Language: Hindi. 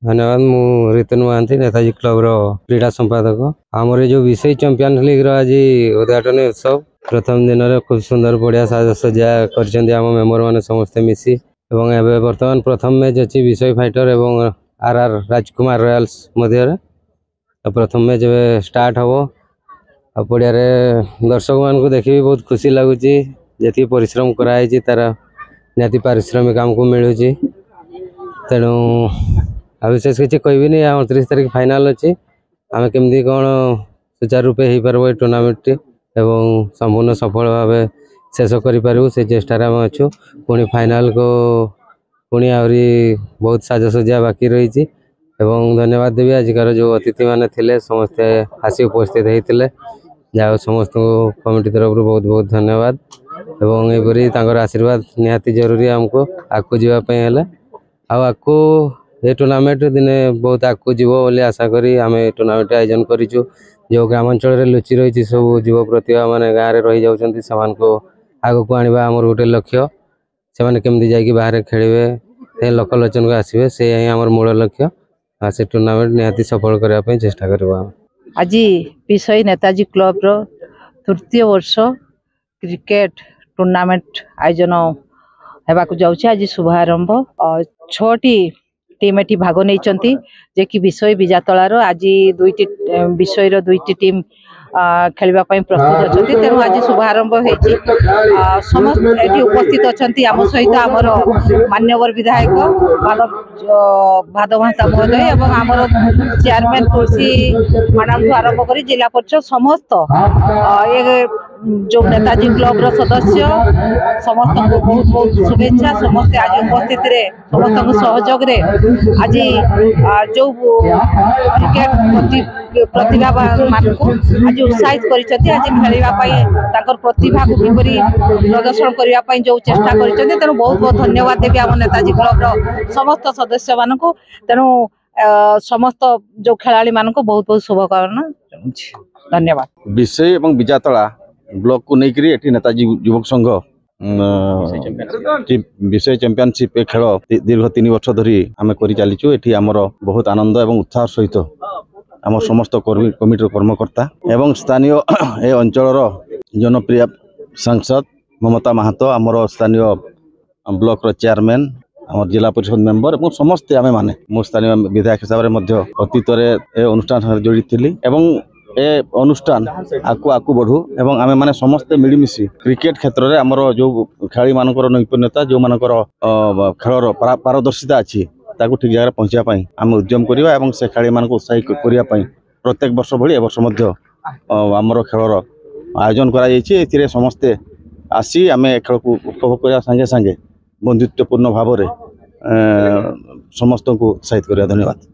धन्यवाद। मु रितन महांती नेताजी क्लब रो क्रीड़ा संपादक। आमर जो विषय चैंपियन लीग रो आज उद्घाटन उत्सव प्रथम दिन में खूब सुंदर बढ़िया साजसज्जा कर मेम्बर मैंने समस्ते मिसी एवं एवं बर्तमान प्रथम मैच अच्छी विषय फाइटर एवं आर राजकुमार रॉयल्स मध्य प्रथम मैच स्टार्ट हम पड़िया दर्शक मान देखी बहुत खुशी लगुच जी परिश्रम कराई तार निहाती पारिश्रमिक आमको मिलूँ तेणु आ विशेष किसी कहबी 29 तारीख फाइनाल अच्छी आम केमती कौन सुचारू रूपे हो पार टूर्नामेंट टी एवं संपूर्ण सफल भाव शेष करूँ से चेष्टार आम अच्छु पुणी फाइनाल को पुणी आहरी बहुत साजसज्जा बाकी रही एवं धन्यवाद देवी आजिकार जो अतिथि माने थिले समस्ते आसी उपस्थित होते जहाँ समस्त कमिटी तरफ बहुत बहुत धन्यवाद एवं एपरी आशीर्वाद निहाती जरूरी आमको आगू जावाई आकू ये टूर्नामेंट दिने बहुत आगू जीव बोली आशा करी आम टूर्नामेंट आयोजन करूँ जो ग्रामांचल लुचि रही सब युव प्रतिभा माने गाँव में रही जाती से आग को आने आमर गोटे लक्ष्य से केमती जाकि बाहर खेलिए लोकलोचन को आसवे से आमर मूल लक्ष्य से टूर्नामेंट निहाती सफल करने चेष्टा करवा। आज विषय नेताजी क्लब रो तृतीय वर्ष क्रिकेट टूर्नामेंट आयोजन होगाक जाऊँचे। आज शुभारंभ 6टी टीम एटी भाग नहीं जे कि विषय विजातलार आज दुईटी विषय रो दुईटी टीम खेलवा प्रस्तुत अच्छा तेणु आज शुभारंभ होती समस्त ये उपस्थित अच्छा आम सहित आमर मान्यवर विधायक भादव महांता महोदय और आमर चेयरमैन तुलसी मैडम आरंभ कर जिला परिषद समस्त ये जो नेताजी क्लब रो सदस्य समस्त को बहुत बहुत शुभेच्छा समस्त आज उपस्थित समस्त सहयोग आज जो क्रिकेट प्रतिभा मान को आज उत्साहित कर प्रतिभा को किपरि प्रदर्शन करने जो चेष्टा कर तेणु बहुत बहुत धन्यवाद देवी आम नेताजी क्लब रो समस्त सदस्य मान को तेणु समस्त जो खेलाड़ी मान को बहुत बहुत शुभकामना धन्यवाद। विषय और विजातला ब्लॉक को लेकर नेताजी युवक संघ विषय चैंपियनशिप खेल दीर्घ 3 वर्ष धरी आम कर चलीचु ये आमर बहुत आनंद और उत्साह सहित आम समस्त कमिटर कर्मकर्ता एवं स्थानीय ए अंचल जनप्रिय सांसद ममता महातो आमर स्थानीय ब्लॉक चेयरमैन आम जिला परिषद मेंबर और समस्ते आम माने मो स्थानीय विधायक हिसाब से अतीत अनुष्ठान जोड़ी थी ए अनुष्ठान आकू बढ़ू एवं आमे माने समस्ते मिलमिशी क्रिकेट क्षेत्र में आमर जो खेलाड़ी मानकर नैपुण्यता जो मानकर खेलर पारदर्शिता अच्छी ताकू ठीक जगह पहुँचापी आम उद्यम करवा और से खेलाड़ी मान उत्साहित करने प्रत्येक वर्ष भली ए वर्ष आमर खेलर आयोजन कर समस्ते आसी आम खेल को उपभोग करने सांगे सांगे बंधुत्वपूर्ण भाव समस्त को उत्साहित करवा। धन्यवाद।